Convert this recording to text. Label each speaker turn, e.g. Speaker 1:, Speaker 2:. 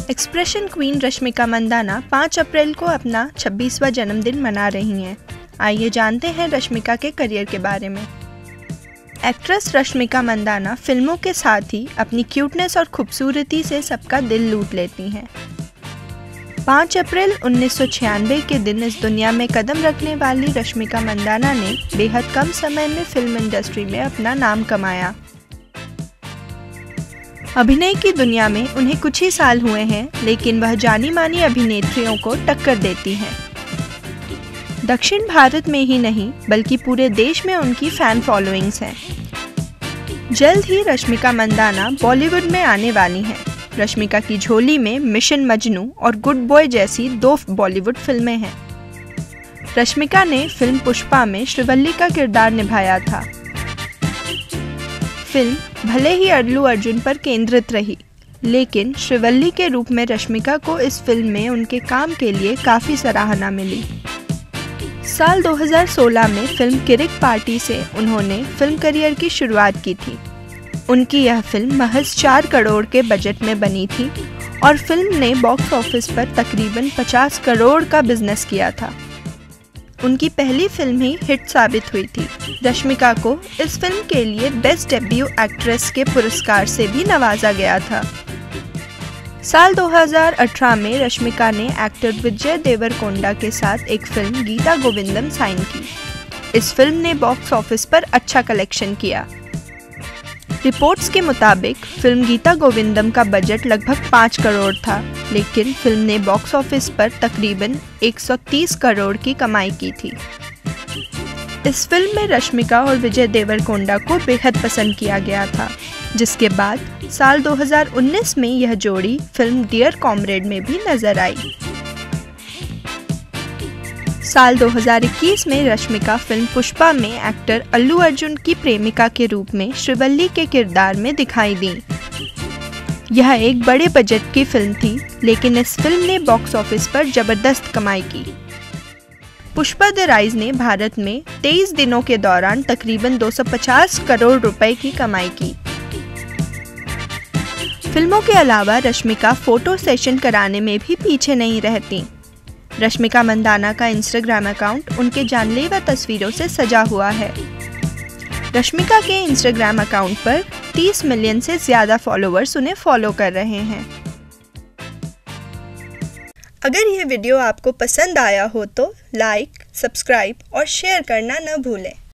Speaker 1: Expression queen Rashmika Mandanna 5 अप्रैल को अपना 26वां जन्मदिन मना रही हैं। आइए जानते हैं रश्मिका के करियर के बारे में। एक्ट्रेस रश्मिका मंदाना फिल्मों के साथ ही अपनी क्यूटनेस और खूबसूरती से सबका दिल लूट लेती हैं। 5 अप्रैल 1996 के दिन इस दुनिया में कदम रखने वाली रश्मिका मंदाना ने बेहद कम समय में फिल्म इंडस्ट्री में अपना नाम कमाया। अभिनय की दुनिया में उन्हें कुछ ही साल हुए हैं, लेकिन वह जानी मानी अभिनेत्रियों को टक्कर देती हैं। दक्षिण भारत में ही नहीं बल्कि पूरे देश में उनकी फैन फॉलोइंग्स हैं। जल्द ही रश्मिका मंदाना बॉलीवुड में आने वाली हैं। रश्मिका की झोली में मिशन मजनू और गुड बॉय जैसी 2 बॉलीवुड फिल्में हैं। रश्मिका ने फिल्म पुष्पा में श्रीवल्ली का किरदार निभाया था। फिल्म भले ही अल्लू अर्जुन पर केंद्रित रही, लेकिन श्रीवल्ली के रूप में रश्मिका को इस फिल्म में उनके काम के लिए काफ़ी सराहना मिली। साल 2016 में फिल्म किरिक पार्टी से उन्होंने फिल्म करियर की शुरुआत की थी। उनकी यह फिल्म महज 4 करोड़ के बजट में बनी थी और फिल्म ने बॉक्स ऑफिस पर तकरीबन 50 करोड़ का बिजनेस किया था। उनकी पहली फिल्म ही हिट साबित हुई थी। रश्मिका को इस फिल्म के लिए बेस्ट डेब्यू एक्ट्रेस के पुरस्कार से भी नवाजा गया था। साल 2018 में रश्मिका ने एक्टर विजय देवरकोंडा के साथ एक फिल्म गीता गोविंदम साइन की। इस फिल्म ने बॉक्स ऑफिस पर अच्छा कलेक्शन किया। रिपोर्ट्स के मुताबिक फिल्म गीता गोविंदम का बजट लगभग 5 करोड़ था, लेकिन फिल्म ने बॉक्स ऑफिस पर तकरीबन 130 करोड़ की कमाई की थी। इस फिल्म में रश्मिका और विजय देवरकोंडा को बेहद पसंद किया गया था, जिसके बाद साल 2019 में यह जोड़ी फिल्म डियर कॉमरेड में भी नजर आई। साल 2021 में रश्मिका फिल्म पुष्पा में एक्टर अल्लू अर्जुन की प्रेमिका के रूप में श्रीवल्ली के किरदार में दिखाई दी। यह एक बड़े बजट की फिल्म थी, लेकिन इस फिल्म ने बॉक्स ऑफिस पर जबरदस्त कमाई की। पुष्पा द राइज ने भारत में 23 दिनों के दौरान तकरीबन 250 करोड़ रुपए की कमाई की। फिल्मों के अलावा रश्मिका फोटो सेशन कराने में भी पीछे नहीं रहती। रश्मिका मंदाना का इंस्टाग्राम अकाउंट उनके जानलेवा तस्वीरों से सजा हुआ है। रश्मिका के इंस्टाग्राम अकाउंट पर 30 मिलियन से ज़्यादा फॉलोअर्स उन्हें फॉलो कर रहे हैं। अगर यह वीडियो आपको पसंद आया हो तो लाइक, सब्सक्राइब और शेयर करना न भूलें।